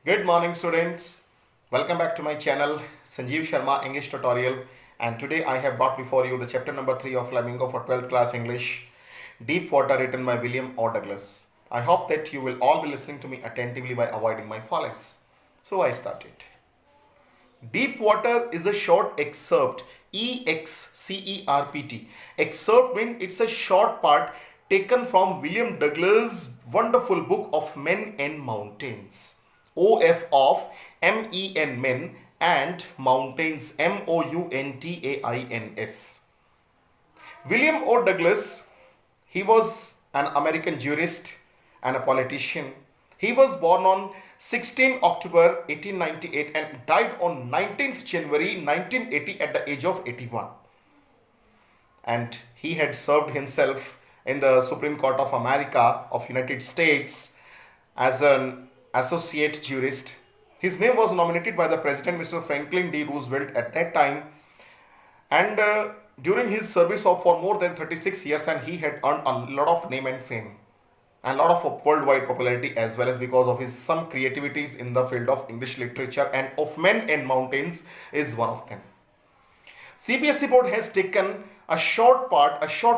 Good morning, students. Welcome back to my channel, Sanjeev Sharma English Tutorial. And today I have brought before you the chapter number 3 of Flamingo for 12th class English, Deep Water, written by William O. Douglas. I hope that you will all be listening to me attentively by avoiding my follies. So I started. Deep Water is a short excerpt, EXCERPT. Excerpt means it's a short part taken from William Douglas' wonderful book of Men and Mountains. OF of MEN, men, and mountains, MOUNTAINS. William O. Douglas, he was an American jurist and a politician. He was born on 16 October 1898 and died on 19th January 1980 at the age of 81. And he had served himself in the Supreme Court of America of United States as an associate jurist. His name was nominated by the President Mr. Franklin D. Roosevelt at that time, and during his service for more than 36 years, and he had earned a lot of name and fame and a lot of worldwide popularity, as well as because of his some creativities in the field of English literature, and Of Men and Mountains is one of them. CBSE board has taken a short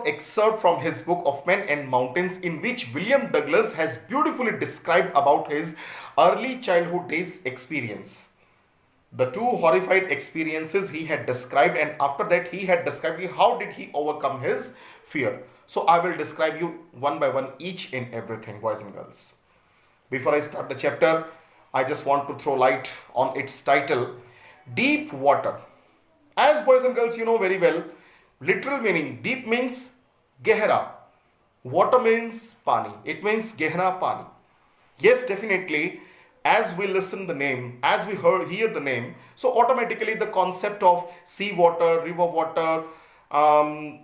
excerpt from his book of Men and Mountains, in which William Douglas has beautifully described about his early childhood days experience. The two horrified experiences he had described, and after that he had described how did he overcome his fear. So I will describe you one by one each and everything, boys and girls. Before I start the chapter, I just want to throw light on its title, Deep Water. As boys and girls, you know very well, literal meaning, deep means gehra, water means pani, it means gehra pani. Yes, definitely, as we listen the name, as we hear the name, so automatically the concept of sea water, river water,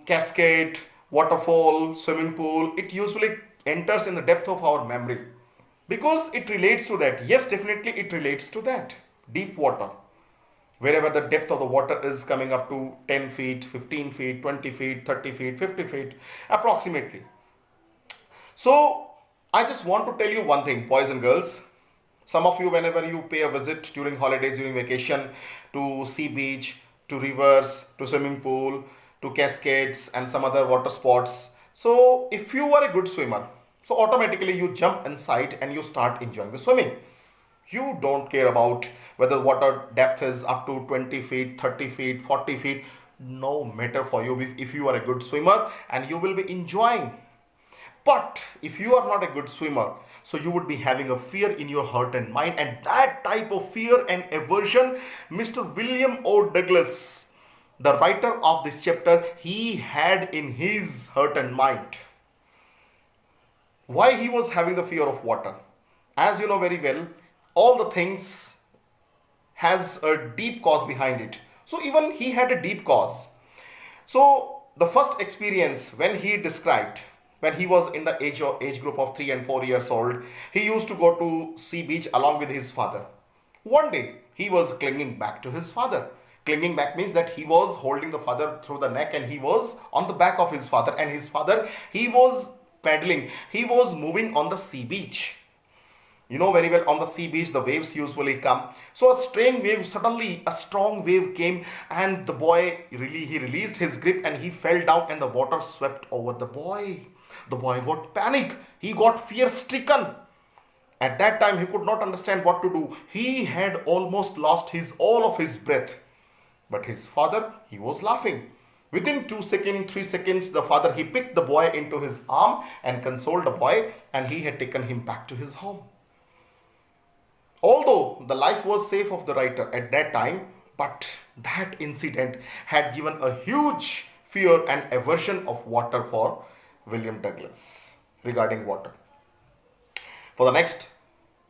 cascade, waterfall, swimming pool, it usually enters in the depth of our memory because it relates to that. Yes, definitely it relates to that, deep water. Wherever the depth of the water is coming up to 10 feet, 15 feet, 20 feet, 30 feet, 50 feet, approximately. So, I just want to tell you one thing, boys and girls. Some of you, whenever you pay a visit during holidays, during vacation, to sea beach, to rivers, to swimming pool, to cascades and some other water spots. So, if you are a good swimmer, so automatically you jump inside and you start enjoying the swimming. You don't care about whether water depth is up to 20 feet, 30 feet, 40 feet. No matter for you if you are a good swimmer, and you will be enjoying. But if you are not a good swimmer, so you would be having a fear in your heart and mind, and that type of fear and aversion, Mr. William O. Douglas, the writer of this chapter, he had in his heart and mind. Why he was having the fear of water? As you know very well, all the things has a deep cause behind it. So even he had a deep cause. So the first experience when he described, when he was in the age group of 3 and 4 years old, he used to go to sea beach along with his father. One day he was clinging back to his father. Clinging back means that he was holding the father through the neck, and he was on the back of his father, and his father, he was paddling, he was moving on the sea beach. You know very well, on the sea beach the waves usually come. So a strong wave came, and the boy he released his grip and he fell down, and the water swept over the boy. The boy got panic. He got fear stricken. At that time he could not understand what to do. He had almost lost all of his breath. But his father, he was laughing. Within 2 seconds, 3 seconds, the father, he picked the boy into his arm and consoled the boy, and he had taken him back to his home. Although the life was safe of the writer at that time, but that incident had given a huge fear and aversion of water for William Douglas regarding water. For the next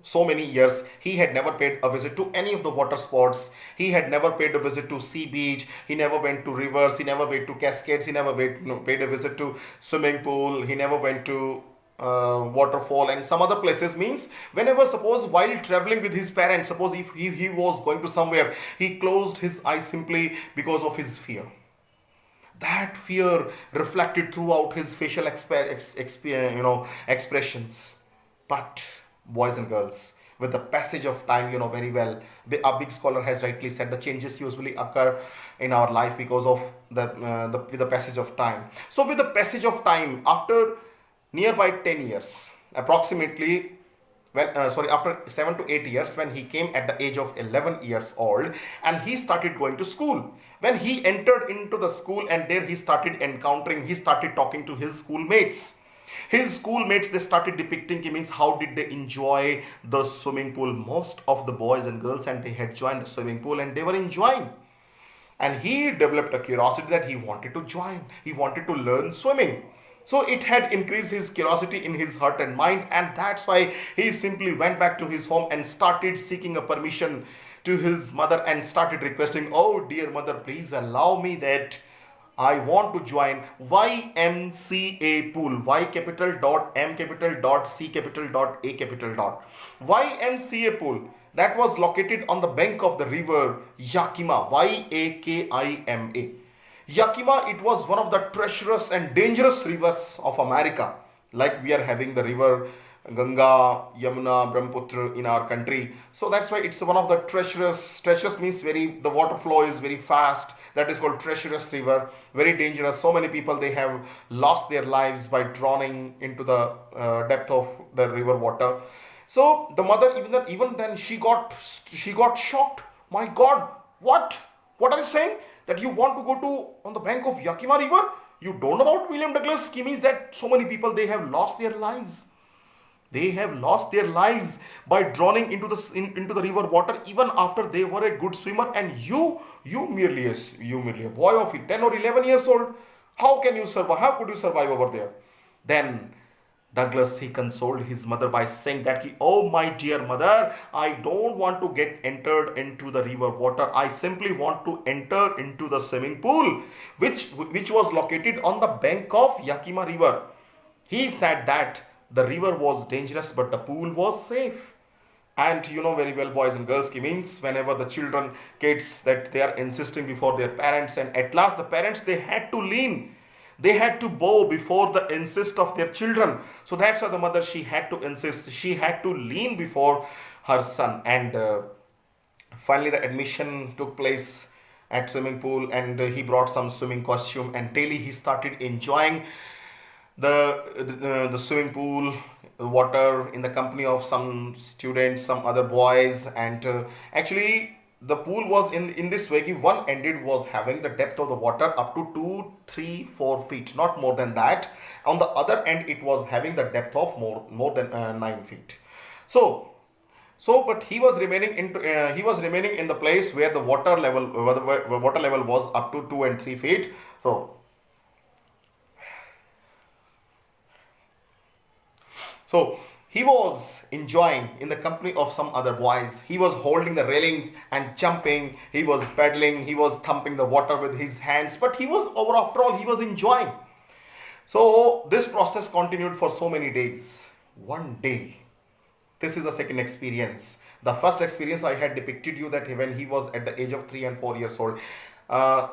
so many years, he had never paid a visit to any of the water sports. He had never paid a visit to sea beach. He never went to rivers. He never went to cascades. He never paid a visit to swimming pool. He never went to waterfall and some other places. Means whenever, suppose while traveling with his parents, suppose if he was going to somewhere, he closed his eyes simply because of his fear. That fear reflected throughout his facial expressions. But boys and girls, with the passage of time, you know very well. A big scholar has rightly said the changes usually occur in our life because of with the passage of time. So with the passage of time, after nearby 10 years, approximately, after 7 to 8 years, when he came at the age of 11 years old, and he started going to school. When he entered into the school, and there he started talking to his schoolmates. His schoolmates, they started depicting, he means how did they enjoy the swimming pool. Most of the boys and girls, and they had joined the swimming pool and they were enjoying. And he developed a curiosity that he wanted to join. He wanted to learn swimming. So it had increased his curiosity in his heart and mind, and that's why he simply went back to his home and started seeking a permission to his mother and started requesting, oh dear mother, please allow me that I want to join YMCA pool. Y capital dot M capital dot C capital dot A capital dot. YMCA pool that was located on the bank of the river Yakima. Yakima. Yakima, it was one of the treacherous and dangerous rivers of America. Like we are having the river Ganga, Yamuna, Brahmaputra in our country. So that's why it's one of the treacherous means the water flow is very fast. That is called treacherous river, very dangerous. So many people, they have lost their lives by drowning into the depth of the river water. So the mother, even then, she got shocked. My God, what are you saying? That you want to go to on the bank of Yakima River? You don't know about William Douglas schemes that so many people, they have lost their lives. They have lost their lives by drowning into the river water, even after they were a good swimmer. And you merely a boy of 10 or 11 years old. How can you survive? How could you survive over there? Then Douglas, he consoled his mother by saying that, oh my dear mother, I don't want to get entered into the river water. I simply want to enter into the swimming pool, which was located on the bank of Yakima River. He said that the river was dangerous, but the pool was safe. And you know very well, boys and girls, means whenever the kids, that they are insisting before their parents, and at last the parents, they had to lean. They had to bow before the insist of their children. So that's why the mother, she had to insist. She had to lean before her son. And finally the admission took place at swimming pool, and he brought some swimming costume, and daily he started enjoying the swimming pool water in the company of some students, some other boys. And actually the pool was in this way, one ended was having the depth of the water up to 2, 3, 4 feet, not more than that. On the other end, it was having the depth of more than 9 feet. But he was remaining in the place where the water level was up to 2 and 3 feet. So he was enjoying in the company of some other boys. He was holding the railings and jumping. He was paddling. He was thumping the water with his hands. But he was enjoying. So this process continued for so many days. One day, this is the second experience. The first experience I had depicted you that when he was at the age of 3 and 4 years old.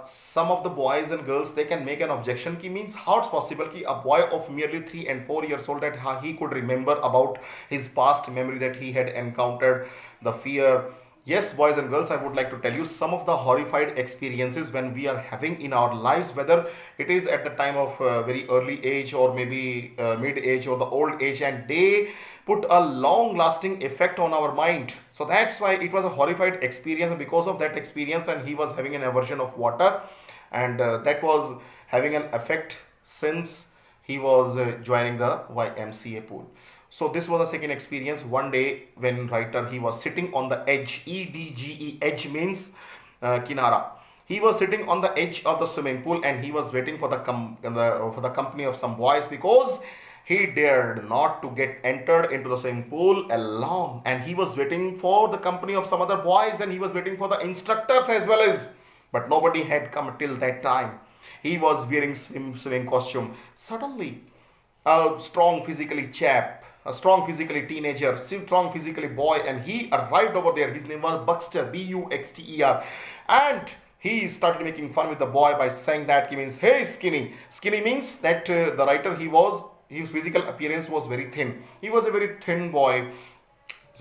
Some of the boys and girls, they can make an objection means how it's possible a boy of merely 3 and 4 years old, that he could remember about his past memory, that he had encountered the fear. Yes, boys and girls, I would like to tell you some of the horrified experiences when we are having in our lives, whether it is at the time of very early age or maybe mid age or the old age, and they put a long lasting effect on our mind. So that's why it was a horrified experience. Because of that experience, and he was having an aversion of water, and that was having an effect since he was joining the YMCA pool. So this was a second experience. One day when writer, he was sitting on the edge, EDGE, edge means kinara. He was sitting on the edge of the swimming pool, and he was waiting for the company of some boys, because he dared not to get entered into the swimming pool alone, and he was waiting for the company of some other boys, and he was waiting for the instructors as well as, but nobody had come till that time. He was wearing swimming costume. Suddenly, a strong physically teenager, strong physically boy, and he arrived over there. His name was Buxter, Buxter, and he started making fun with the boy by saying that he means, hey skinny. Skinny means that the writer, his physical appearance was very thin. He was a very thin boy.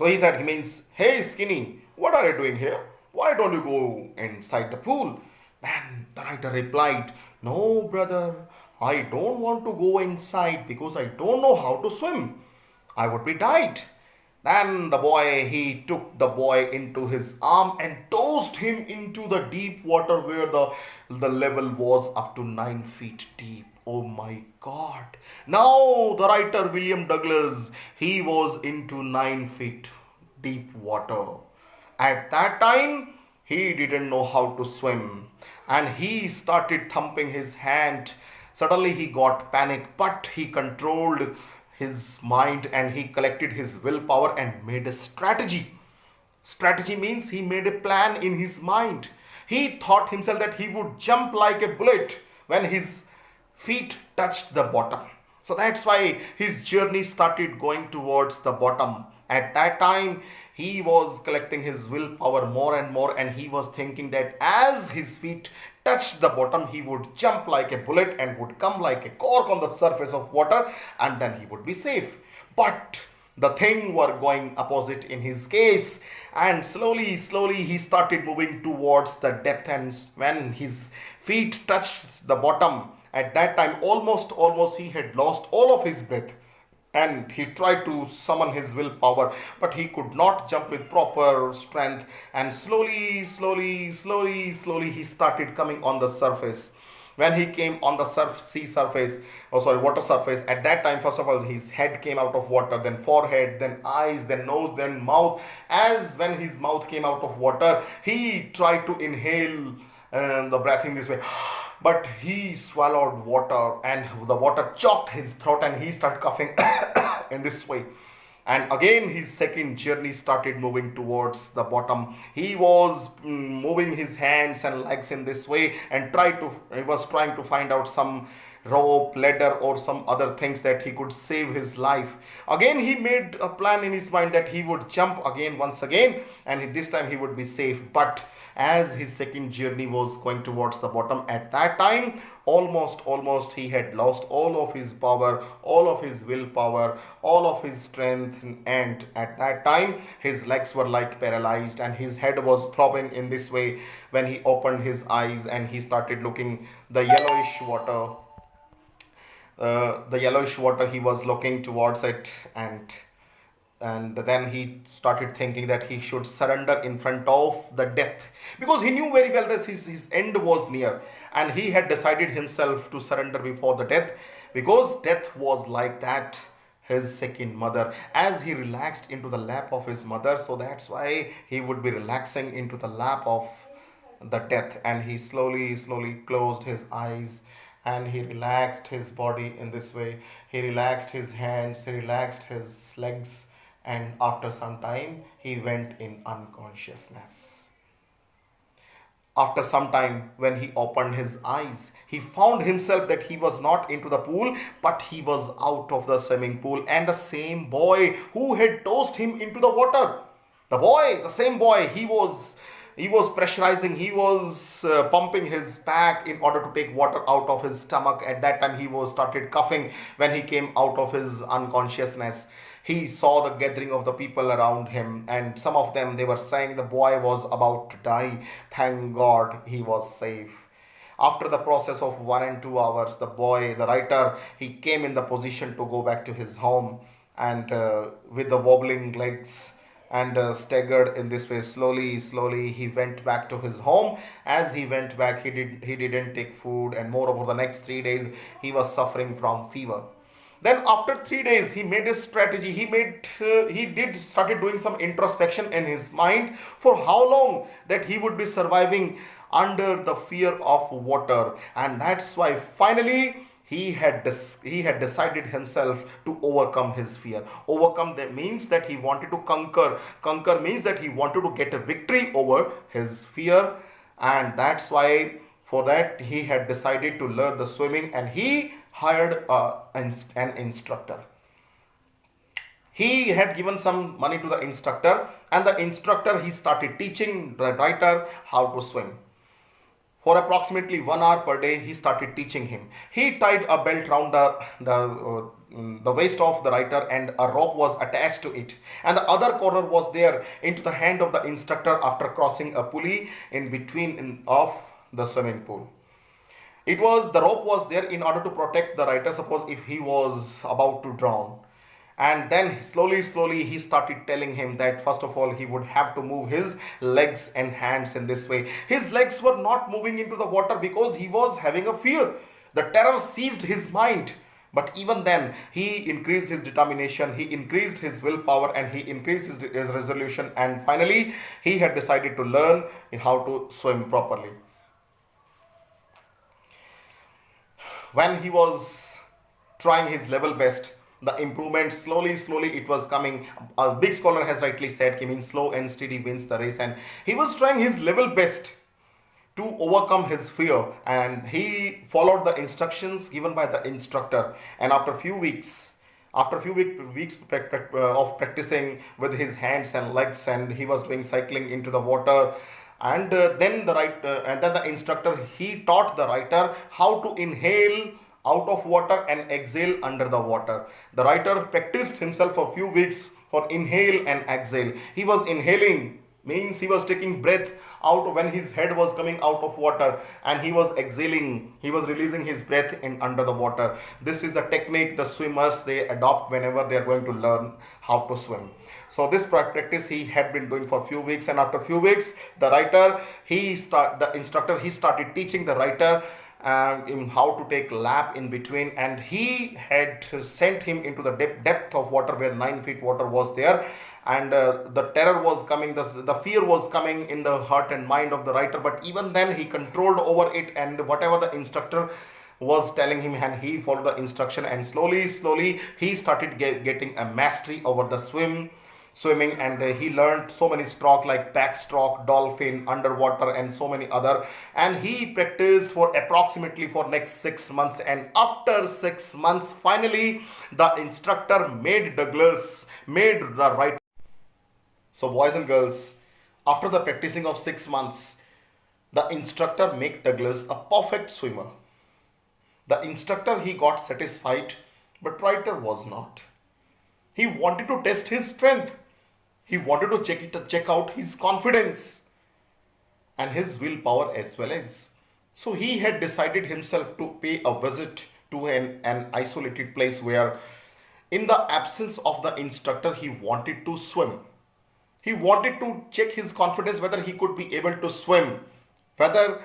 So he said, he means, hey Skinny, what are you doing here? Why don't you go inside the pool? And the writer replied, no, brother, I don't want to go inside because I don't know how to swim. I would be died. Then he took the boy into his arm and tossed him into the deep water where the level was up to 9 feet deep. Oh my God. Now the writer William Douglas, he was into 9 feet deep water. At that time, he didn't know how to swim and he started thumping his hand. Suddenly he got panic, but he controlled his mind and he collected his willpower and made a strategy. Strategy means he made a plan in his mind. He thought himself that he would jump like a bullet when his feet touched the bottom. So that's why his journey started going towards the bottom. At that time, he was collecting his willpower more and more, and he was thinking that as his feet touched the bottom, he would jump like a bullet and would come like a cork on the surface of water, and then he would be safe. But the thing were going opposite in his case, and slowly he started moving towards the depth, and when his feet touched the bottom, at that time almost he had lost all of his breath, and he tried to summon his willpower, but he could not jump with proper strength, and slowly he started coming on the surface. When he came on the water surface, at that time, first of all, his head came out of water, then forehead, then eyes, then nose, then mouth. As when his mouth came out of water, he tried to inhale the breathing this way, but he swallowed water and the water choked his throat and he started coughing in this way. And again his second journey started moving towards the bottom. He was moving his hands and legs in this way and he was trying to find out some rope, ladder or some other things that he could save his life. Again he made a plan in his mind that he would jump again once again, and this time he would be safe. But as his second journey was going towards the bottom, at that time almost he had lost all of his power, all of his willpower, all of his strength, and at that time his legs were like paralyzed and his head was throbbing in this way. When he opened his eyes and he started looking the yellowish water, he was looking towards it, and then he started thinking that he should surrender in front of the death, because he knew very well that his end was near, and he had decided himself to surrender before the death, because death was like that his second mother. As he relaxed into the lap of his mother, so that's why he would be relaxing into the lap of the death, and he slowly closed his eyes and he relaxed his body in this way. He relaxed his hands, he relaxed his legs, and after some time he went in unconsciousness. After some time, when he opened his eyes, he found himself that he was not into the pool, but he was out of the swimming pool, and the same boy who had tossed him into the water, the same boy, he was pressurizing, he was pumping his back in order to take water out of his stomach. At that time he was started coughing. When he came out of his unconsciousness, he saw the gathering of the people around him, and some of them, they were saying the boy was about to die. Thank God he was safe. After the process of 1 and 2 hours, the writer, he came in the position to go back to his home, and with the wobbling legs, and staggered in this way, slowly he went back to his home. As he went back, he didn't take food, and moreover the next 3 days he was suffering from fever. Then after 3 days he made a strategy. He started doing some introspection in his mind for how long that he would be surviving under the fear of water, and that's why finally he had decided himself to overcome his fear. Overcome that means that he wanted to conquer means that he wanted to get a victory over his fear, and that's why for that he had decided to learn the swimming, and he hired an instructor. He had given some money to the instructor, and the instructor, he started teaching the writer how to swim. For approximately 1 hour per day, he started teaching him. He tied a belt round the waist of the writer, and a rope was attached to it. And the other corner was there into the hand of the instructor after crossing a pulley in between of the swimming pool. The rope was there in order to protect the writer, suppose if he was about to drown. And then slowly he started telling him that first of all he would have to move his legs and hands in this way. His legs were not moving into the water because he was having a fear. The terror seized his mind. But even then, he increased his determination, he increased his willpower, and he increased his resolution. And finally, he had decided to learn how to swim properly. When he was trying his level best, the improvement slowly it was coming. A big scholar has rightly said, "He means slow and steady wins the race," and he was trying his level best to overcome his fear, and he followed the instructions given by the instructor. And after few weeks of practicing with his hands and legs, and he was doing cycling into the water, and then the instructor, he taught the writer how to inhale out of water and exhale under the water. The writer practiced himself for few weeks for inhale and exhale. He was inhaling, means he was taking breath out when his head was coming out of water, and he was exhaling, he was releasing his breath in under the water. This is a technique the swimmers they adopt whenever they are going to learn how to swim. So this practice he had been doing for few weeks, and after few weeks the instructor he started teaching the writer in how to take lap in between, and he had sent him into the depth of water where 9 feet water was there. And the terror was coming, the fear was coming in the heart and mind of the writer, but even then he controlled over it, and whatever the instructor was telling him, and he followed the instruction, and slowly he started getting a mastery over the swimming, and he learned so many stroke like backstroke, dolphin, underwater, and so many other. And he practiced for approximately for next 6 months, and after 6 months finally the instructor made the right. So boys and girls, after the practicing of 6 months, the instructor made Douglas a perfect swimmer. The instructor he got satisfied, but writer was not. He wanted to test his strength. He wanted to check out his confidence and his willpower as well as. So he had decided himself to pay a visit to an isolated place where, in the absence of the instructor, he wanted to swim. He wanted to check his confidence whether he could be able to swim, whether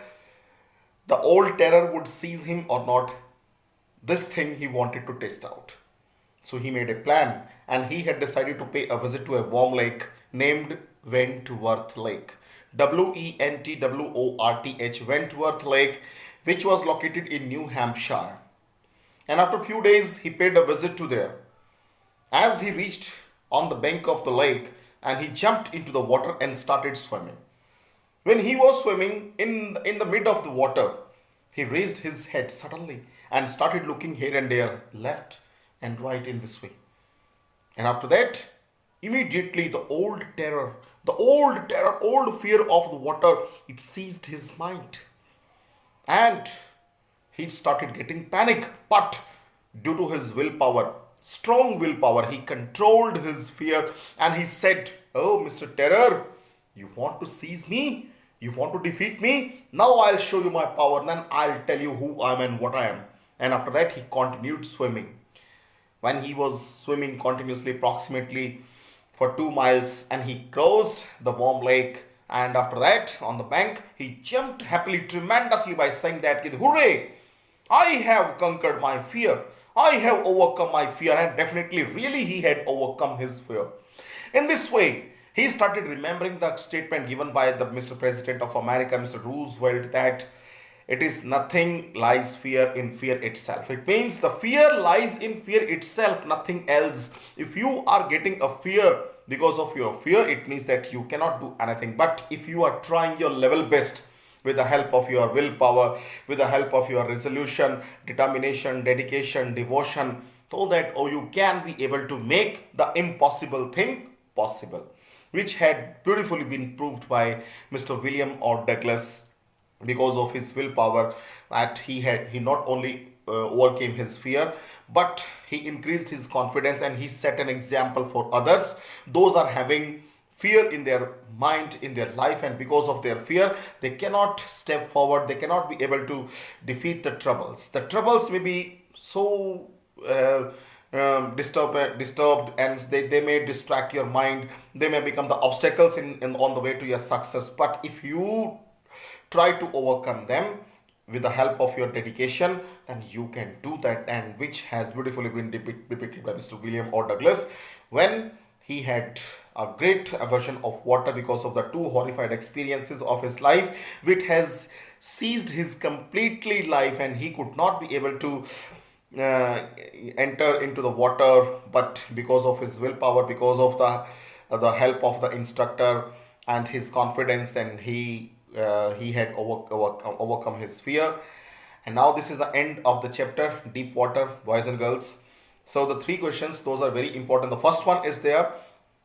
the old terror would seize him or not. This thing he wanted to test out. So he made a plan, and he had decided to pay a visit to a warm lake named Wentworth Lake. Wentworth, Wentworth Lake, which was located in New Hampshire. And after a few days, he paid a visit to there. As he reached on the bank of the lake, and he jumped into the water and started swimming. When he was swimming in the mid of the water, he raised his head suddenly and started looking here and there, left and right in this way. And after that, immediately the old fear of the water, it seized his mind. And he started getting panic. But due to his willpower, strong willpower, he controlled his fear, and he said, "Oh, Mr. Terror, you want to seize me? You want to defeat me? Now I'll show you my power, then I'll tell you who I am and what I am." And after that, he continued swimming. When he was swimming continuously, approximately for 2 miles, and he crossed the warm lake, and after that, on the bank, he jumped happily, tremendously, by saying that, "Hooray! I have conquered my fear. I have overcome my fear." And definitely, really, he had overcome his fear. In this way, he started remembering the statement given by the Mr. President of America, Mr. Roosevelt, that it is nothing lies fear in fear itself. It means the fear lies in fear itself, nothing else. If you are getting a fear because of your fear, it means that you cannot do anything. But if you are trying your level best with the help of your willpower, with the help of your resolution, determination, dedication, devotion, so that you can be able to make the impossible thing possible, which had beautifully been proved by Mr. William or Douglas because of his willpower, that he not only overcame his fear, but he increased his confidence and he set an example for others. Those are having fear in their mind, in their life, and because of their fear they cannot step forward, they cannot be able to defeat the troubles may be so disturbed, and they may distract your mind, they may become the obstacles in on the way to your success. But if you try to overcome them with the help of your dedication, then you can do that, and which has beautifully been depicted by Mr. William O. Douglas when he had a great aversion of water because of the two horrified experiences of his life, which has seized his completely life, and he could not be able to enter into the water. But because of his willpower, because of the help of the instructor and his confidence, then he had overcome his fear. And now this is the end of the chapter, deep water, boys and girls. So the three questions, those are very important. The first one is there,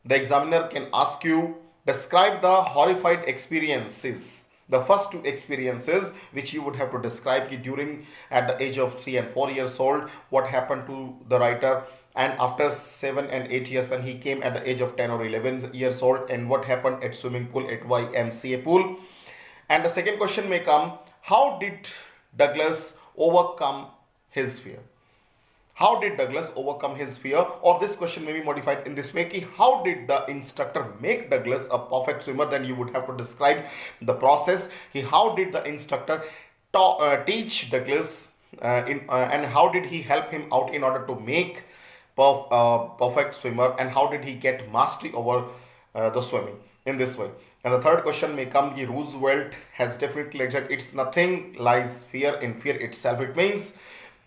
the examiner can ask you, describe the horrified experiences, the first two experiences which you would have to describe during at the age of 3 and 4 years old, what happened to the writer, and after 7 and 8 years when he came at the age of 10 or 11 years old, and what happened at swimming pool, at YMCA pool. And the second question may come, how did Douglas overcome his fear? How did Douglas overcome his fear? Or this question may be modified in this way, ki how did the instructor make Douglas a perfect swimmer? Then you would have to describe the process. How did the instructor teach Douglas and how did he help him out in order to make perfect swimmer, and how did he get mastery over the swimming in this way? And the third question may come, the Roosevelt has definitely lectured, it's nothing lies fear in fear itself. It means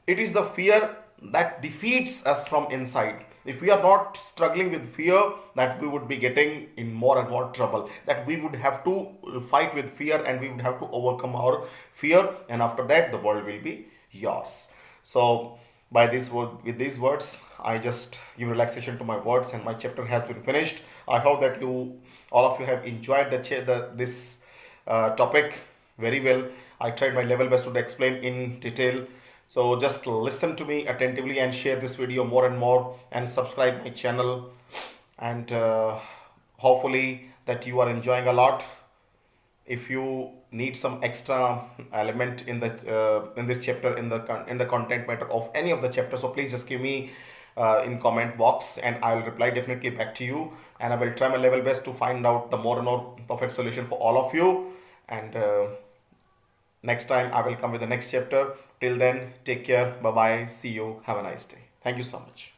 it is the fear that defeats us from inside. If we are not struggling with fear, that we would be getting in more and more trouble, that we would have to fight with fear and we would have to overcome our fear, and after that the world will be yours. So by this word, with these words, I just give relaxation to my words and my chapter has been finished. I hope that you all of you have enjoyed this topic very well. I tried my level best to explain in detail. So just listen to me attentively and share this video more and more, and subscribe my channel, and hopefully that you are enjoying a lot. If you need some extra element in this chapter, in the content matter of any of the chapters, so please just give me in comment box and I will reply definitely back to you, and I will try my level best to find out the more and more perfect solution for all of you. And next time I will come with the next chapter. Till then, take care. Bye bye. See you. Have a nice day. Thank you so much.